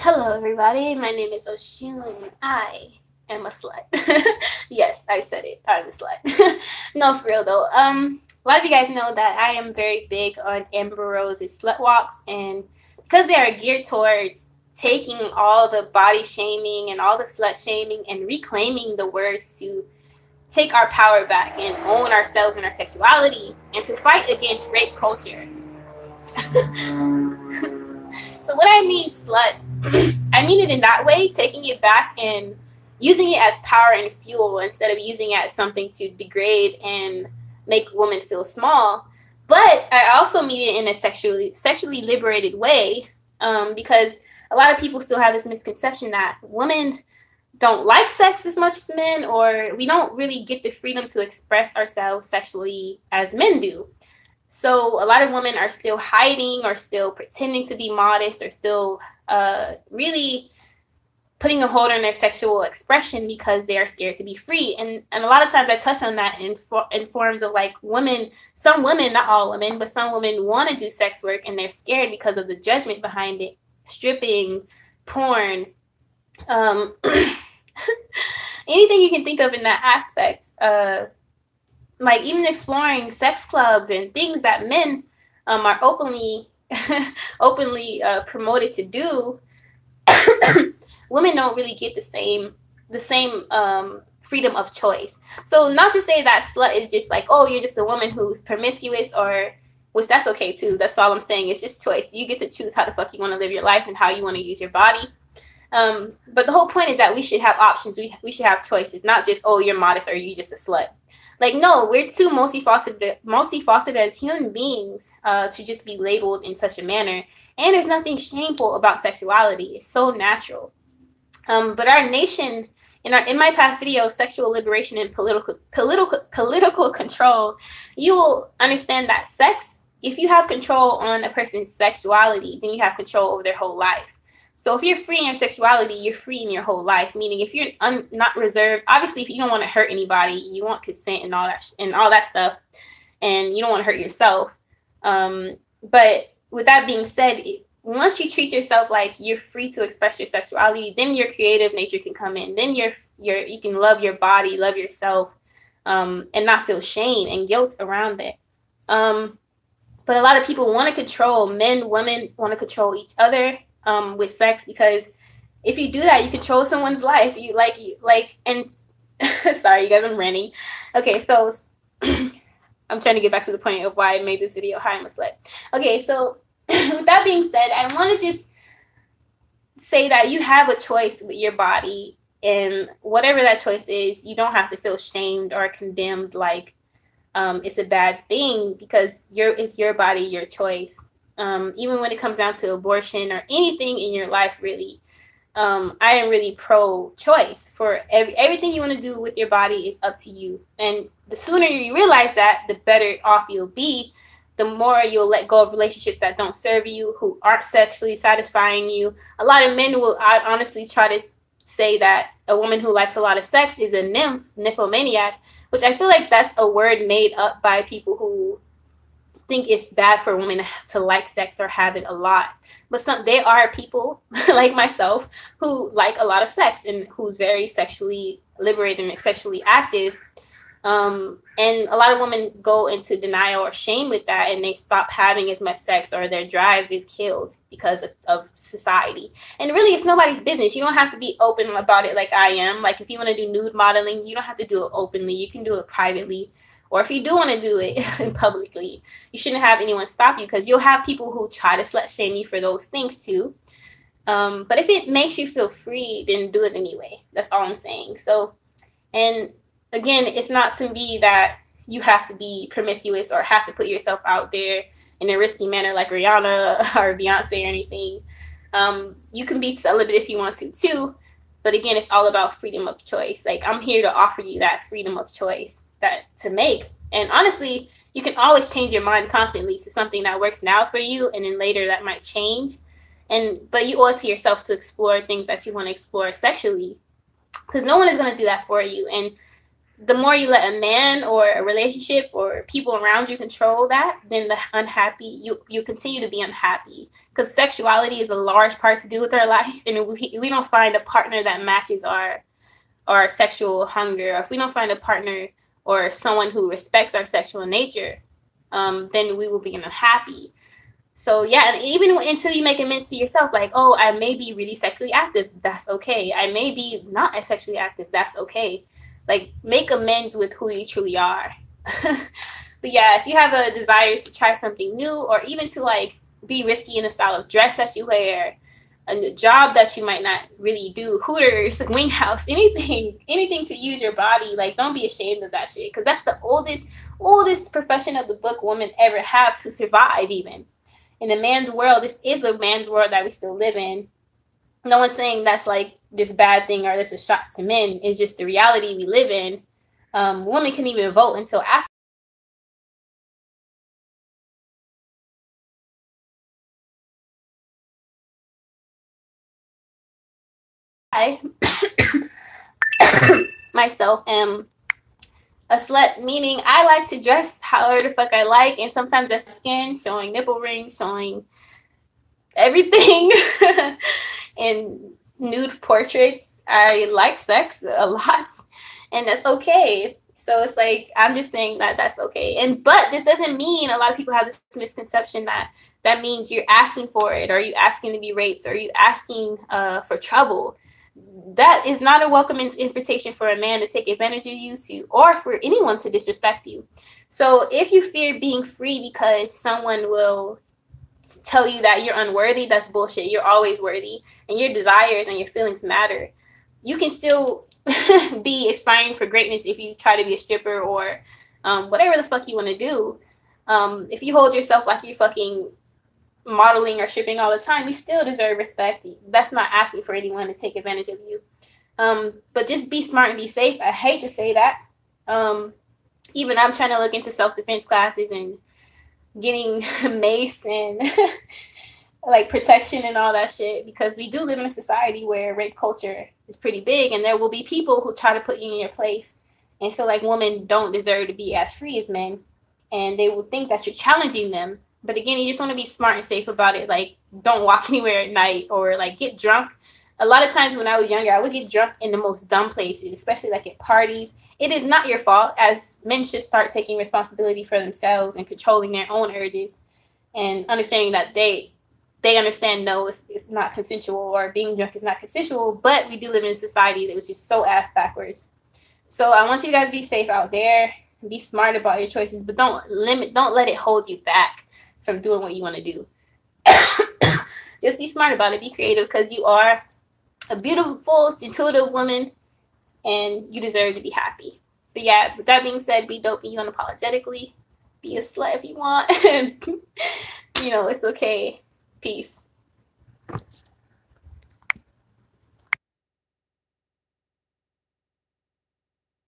Hello, everybody. My name is Oshun, and I am a slut. Yes, I said it. I'm a slut. No, for real though. A lot of you guys know that I am very big on Amber Rose's slut walks, and because they are geared towards taking all the body shaming and all the slut shaming and reclaiming the words to take our power back and own ourselves and our sexuality, and to fight against rape culture. So what I mean slut, I mean it in that way, taking it back and using it as power and fuel instead of using it as something to degrade and make women feel small. But I also mean it in a sexually liberated way, because a lot of people still have this misconception that women don't like sex as much as men, or we don't really get the freedom to express ourselves sexually as men do. So a lot of women are still hiding or still pretending to be modest or still really putting a hold on their sexual expression because they are scared to be free. And a lot of times I touch on that in forms of like women, some women, not all women, but some women want to do sex work and they're scared because of the judgment behind it. Stripping, porn, um, anything you can think of in that aspect. Like even exploring sex clubs and things that men are openly promoted to do. Women don't really get the same freedom of choice. So not to say that slut is just like, oh, you're just a woman who's promiscuous, or which that's okay too. That's all I'm saying. It's just choice. You get to choose how the fuck you want to live your life and how you want to use your body. But the whole point is that we should have options. We should have choices, not just, oh, you're modest or you just a slut. Like, no, we're too multifaceted as human beings to just be labeled in such a manner. And there's nothing shameful about sexuality. It's so natural. But our nation, in my past video, sexual liberation and political control, you will understand that sex, if you have control on a person's sexuality, then you have control over their whole life. So if you're free in your sexuality, you're free in your whole life. Meaning, if you're not reserved, obviously, if you don't want to hurt anybody, you want consent and all that stuff, and you don't want to hurt yourself. But with that being said, once you treat yourself like you're free to express your sexuality, then your creative nature can come in. Then you can love your body, love yourself, and not feel shame and guilt around it. But a lot of people want to control men, women want to control each other with sex, because if you do that, you control someone's life. And sorry, you guys, I'm ranting. Okay, so I'm trying to get back to the point of why I made this video. Hi, I'm a slut. Okay, so with that being said, I want to just say that you have a choice with your body, and whatever that choice is, you don't have to feel shamed or condemned like it's a bad thing, because it's your body, your choice. Even when it comes down to abortion or anything in your life, really, I am really pro-choice. For everything you want to do with your body is up to you. And the sooner you realize that, the better off you'll be. The more you'll let go of relationships that don't serve you, who aren't sexually satisfying you. A lot of men will honestly try to say that a woman who likes a lot of sex is a nymphomaniac, which I feel like that's a word made up by people who think it's bad for women to like sex or have it a lot. But there are people like myself who like a lot of sex and who's very sexually liberated and sexually active. And a lot of women go into denial or shame with that, and they stop having as much sex, or their drive is killed because of society. And really, it's nobody's business. You don't have to be open about it like I am. Like, if you want to do nude modeling, you don't have to do it openly. You can do it privately. Or if you do want to do it publicly, you shouldn't have anyone stop you, because you'll have people who try to slut shame you for those things too. But if it makes you feel free, then do it anyway. That's all I'm saying. So, and again, it's not to be that you have to be promiscuous or have to put yourself out there in a risky manner like Rihanna or Beyonce or anything. You can be celibate if you want to too. But again, it's all about freedom of choice. Like, I'm here to offer you that freedom of choice that to make. And honestly, you can always change your mind constantly to something that works now for you, and then later that might change. But you owe it to yourself to explore things that you want to explore sexually, because no one is going to do that for you. And the more you let a man or a relationship or people around you control that, then the unhappy, you continue to be unhappy. Because sexuality is a large part to do with our life. And if we don't find a partner that matches our sexual hunger, or if we don't find a partner or someone who respects our sexual nature, then we will be unhappy. So yeah, and even until you make amends to yourself, like, oh, I may be really sexually active, that's okay. I may be not as sexually active, that's okay. Like, make amends with who you truly are. But yeah, if you have a desire to try something new, or even to like be risky in the style of dress that you wear, a job that you might not really do, Hooters, Wing House, anything to use your body, like, don't be ashamed of that shit, because that's the oldest profession of the book women ever have to survive. Even in a man's world, this is a man's world that we still live in. No one's saying that's like this bad thing or this is shots to men. It's just the reality we live in. Women can even vote until after. I myself am a slut, meaning I like to dress however the fuck I like, and sometimes that's skin, showing nipple rings, showing everything, and nude portraits. I like sex a lot, and that's okay. So it's like, I'm just saying that that's okay. And but this doesn't mean, a lot of people have this misconception that means you're asking for it, or you asking to be raped, or you asking for trouble. That is not a welcome invitation for a man to take advantage of you, or for anyone to disrespect you. So if you fear being free because someone will tell you that you're unworthy, that's bullshit. You're always worthy, and your desires and your feelings matter. You can still be aspiring for greatness if you try to be a stripper, or whatever the fuck you want to do. If you hold yourself like you're fucking modeling or stripping all the time, you still deserve respect. That's not asking for anyone to take advantage of you. But just be smart and be safe. I hate to say that. Even I'm trying to look into self-defense classes and getting mace and like protection and all that shit, because we do live in a society where rape culture is pretty big, and there will be people who try to put you in your place and feel like women don't deserve to be as free as men, and they will think that you're challenging them. But again, you just want to be smart and safe about it. Like, don't walk anywhere at night, or like get drunk. A lot of times when I was younger, I would get drunk in the most dumb places, especially like at parties. It is not your fault, as men should start taking responsibility for themselves and controlling their own urges, and understanding that they understand, no, it's not consensual, or being drunk is not consensual. But we do live in a society that was just so ass backwards. So I want you guys to be safe out there, be smart about your choices, but don't let it hold you back from doing what you want to do. Just be smart about it, be creative, because you are a beautiful, intuitive woman, and you deserve to be happy. But yeah, with that being said, be dope, be unapologetically, be a slut if you want. It's okay. Peace.